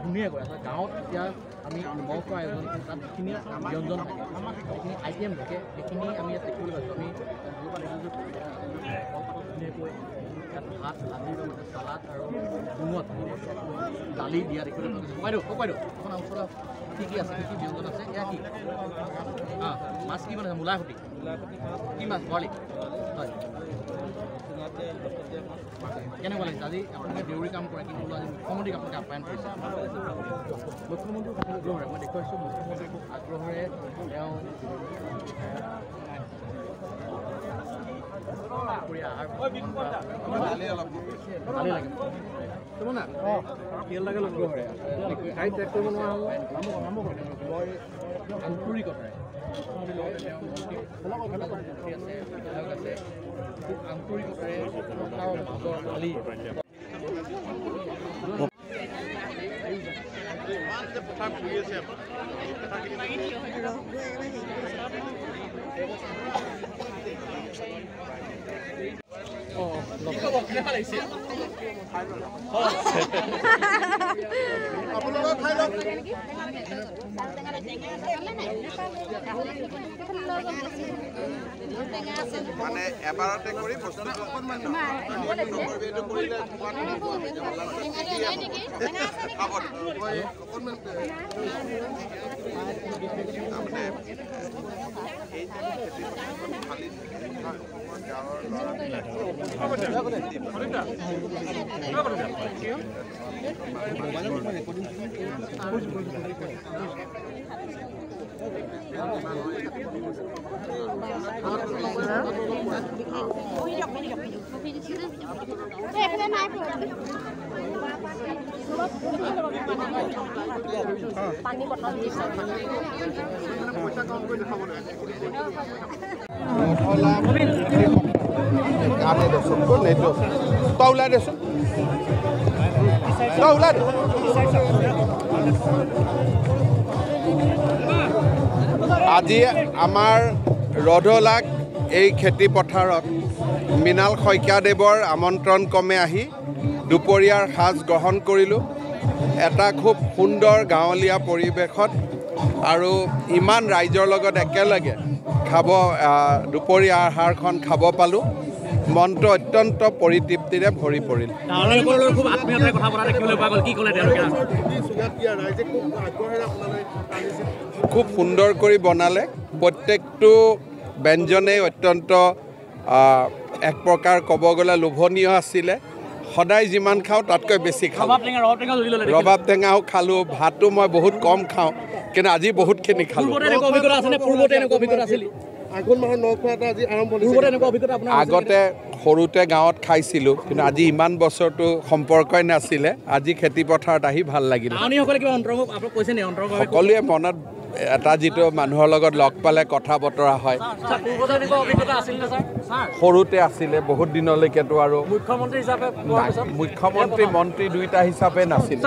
ধুনীয়াকৈ আছে গাঁৱত এতিয়া আমি মহ খোৱা আয়োজন তাত যিখিনি ব্যঞ্জন থাকে যিখিনি আইটেম থাকে সেইখিনি আমি ইয়াত দেখিবলৈ পাইছোঁ আমি ধুনীয়াকৈ ইয়াত ভাত ভাজিৰ লগতে চালাড আৰু ডুঙত দালি দিয়া দেখিবলৈ পাইছোঁ বাইদেউ বাইদেউ এখন ওচৰত কি কি আছে কি ব্যঞ্জন আছে এয়া কি মাছ কি বনাইছে মূলাৰ সৈতে কি মাছ বৰালি হয় কেনেকুৱা লাগিছে আজি আপোনালোকে দেউৰী কাম কৰে কিন্তু আজি মুখ্যমন্ত্ৰীক আপোনালোকে আপ্যায়ন কৰিছে মুখ্যমন্ত্ৰীৰ আগ্ৰহেৰে মই দেখুৱাইছোঁ মুখ্যমন্ত্ৰীৰ খুব আগ্ৰহেৰে তেওঁ ভালেই লাগে না তেল লাগে আগ্ৰহেৰে গাড়ী ট্ৰেক কৰিব নোৱাৰা হ'ব আন্তৰিকতাৰে আছে খুব আন্তৰিকতাৰে ভাজৰ দালি মানে এবাৰতে কৰি বস্তুটো অকণমান আজি আমাৰ ৰধলাক এই খেতি পথাৰত মৃণাল শইকীয়াদেৱৰ আমন্ত্ৰণ ক্ৰমে আহি দুপৰীয়াৰ সাজ গ্ৰহণ কৰিলোঁ এটা খুব সুন্দৰ গাঁৱলীয়া পৰিৱেশত আৰু ইমান ৰাইজৰ লগত একেলগে দুপৰীয়াৰ আহাৰখন খাব পালোঁ মনটো অত্যন্ত পৰিতৃপ্তিৰে ভৰি পৰিল খুব সুন্দৰ কৰি বনালে প্ৰত্যেকটো ব্যঞ্জনেই অত্যন্ত এক প্ৰকাৰ ক'ব গ'লে লোভনীয় আছিলে সদায় যিমান খাওঁ তাতকৈ বেছি খাওঁ ৰবাব টেঙাও খালোঁ ভাতো মই বহুত কম খাওঁ কিন্তু আজি বহুতখিনি খালোঁ আগতে সৰুতে গাঁৱত খাইছিলোঁ কিন্তু আজি ইমান বছৰটো সম্পৰ্কই নাছিলে আজি খেতি পথাৰত আহি ভাল লাগিল সকলোৱে মনত এটা যিটো মানুহৰ লগত লগ পালে কথা বতৰা হয় সৰুতে আছিলে বহুত দিনলৈকেতো আৰু মুখ্যমন্ত্ৰী মন্ত্ৰী দুইটা হিচাপে নাছিল